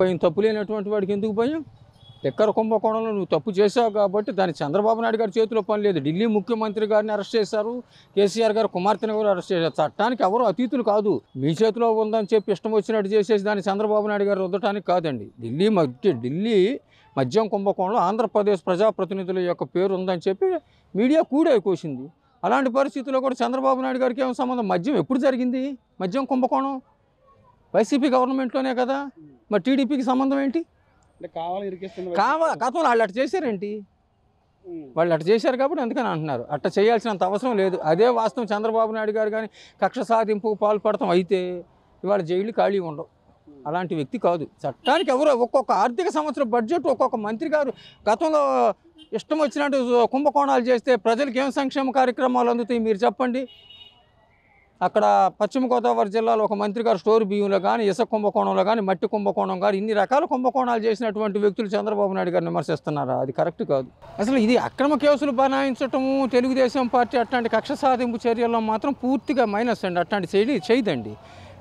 భయం? తప్పు లేనటువంటి వాడికి ఎందుకు భయం? లిక్కర్ కుంభకోణంలో నువ్వు తప్పు చేశావు కాబట్టి దాని చంద్రబాబు నాయుడు గారి చేతిలో పని లేదు. ఢిల్లీ ముఖ్యమంత్రి గారిని అరెస్ట్ చేశారు, కేసీఆర్ గారు కుమార్తెను కూడా అరెస్ట్ చేశారు. చట్టానికి ఎవరు అతీతులు కాదు. మీ చేతిలో ఉందని చెప్పి ఇష్టం వచ్చినట్టు చేసేసి దాన్ని చంద్రబాబు నాయుడు గారు రుద్దటానికి కాదండి. ఢిల్లీ మద్యం కుంభకోణంలో ఆంధ్రప్రదేశ్ ప్రజాప్రతినిధుల యొక్క పేరు ఉందని చెప్పి మీడియా కూడే కోసింది. అలాంటి పరిస్థితుల్లో కూడా చంద్రబాబు నాయుడు గారికి ఏం సంబంధం? మద్యం ఎప్పుడు జరిగింది? మద్యం కుంభకోణం వైసీపీ గవర్నమెంట్లోనే కదా. మరి టీడీపీకి సంబంధం ఏంటి? గతంలో వాళ్ళు అట్లా చేశారేంటి? వాళ్ళు అట్లా చేశారు కాబట్టి అందుకని అంటున్నారు. అట్లా చేయాల్సినంత అవసరం లేదు. అదే వాస్తవం. చంద్రబాబు నాయుడు గారు కానీ కక్ష సాధింపుకు పాల్పడతాం అయితే ఇవాళ జైలు ఖాళీ ఉండవు. అలాంటి వ్యక్తి కాదు. చట్టానికి ఎవరో ఒక్కొక్క ఆర్థిక సంవత్సరం బడ్జెట్ ఒక్కొక్క మంత్రి గారు గతంలో ఇష్టం వచ్చినట్టు కుంభకోణాలు చేస్తే ప్రజలకు ఏం సంక్షేమ కార్యక్రమాలు అందుతాయి మీరు చెప్పండి. అక్కడ పశ్చిమ గోదావరి జిల్లాలో ఒక మంత్రి గారు స్టోర్ బియ్యంలో కానీ, ఇసుక కుంభకోణంలో కానీ, మట్టి కుంభకోణం కానీ ఇన్ని రకాల కుంభకోణాలు చేసినటువంటి వ్యక్తులు చంద్రబాబు నాయుడు గారిని విమర్శిస్తున్నారా? అది కరెక్ట్ కాదు. అసలు ఇది అక్రమ కేసులు బనాయించటము తెలుగుదేశం పార్టీ అట్లాంటి కక్ష సాధింపు చర్యల్లో మాత్రం పూర్తిగా మైనస్ అండి. అట్లాంటి చేయదండి.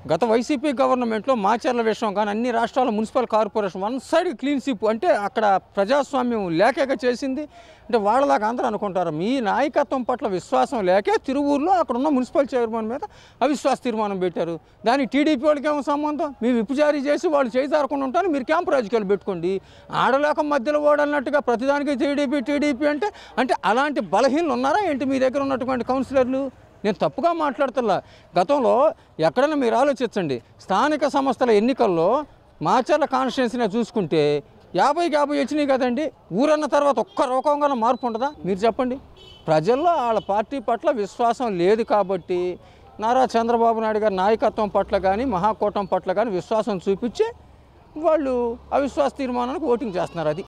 గత వైసీపీ గవర్నమెంట్లో మాచర్ల విషయం కానీ అన్ని రాష్ట్రాల municipal corporation one side clean sweep అంటే అక్కడ ప్రజాస్వామ్యం లేకేగా చేసింది. అంటే వాళ్ళలాగా అందరూ అనుకుంటారు. మీ నాయకత్వం పట్ల విశ్వాసం లేకే తిరువూరులో అక్కడ ఉన్న మున్సిపల్ చైర్మన్ మీద అవిశ్వాస తీర్మానం పెట్టారు. దానికి టీడీపీ వాళ్ళకి ఏమో సంబంధం? మేము విప్పు జారీ చేసి వాళ్ళు చేజారకుండా ఉంటాను, మీరు క్యాంపు రాజకీయాలు పెట్టుకోండి. ఆడలేక మధ్యలో ఓడన్నట్టుగా ప్రతిదానికి టీడీపీ అంటే అలాంటి బలహీనలు ఉన్నారా ఏంటి మీ దగ్గర ఉన్నటువంటి కౌన్సిలర్లు? నేను తప్పుగా మాట్లాడుతున్నా. గతంలో ఎక్కడైనా మీరు ఆలోచించండి. స్థానిక సంస్థల ఎన్నికల్లో మాచర్ల కాన్స్టిట్యున్సీని చూసుకుంటే 50-50 వచ్చినాయి కదండి. ఊరన్న తర్వాత ఒక్క రూపంగా మార్పు ఉండదా? మీరు చెప్పండి. ప్రజల్లో వాళ్ళ పార్టీ పట్ల విశ్వాసం లేదు కాబట్టి నారా చంద్రబాబు నాయుడు గారి నాయకత్వం పట్ల కానీ మహాకూటమి పట్ల కానీ విశ్వాసం చూపించి వాళ్ళు అవిశ్వాస తీర్మానానికి ఓటింగ్ చేస్తున్నారు. అది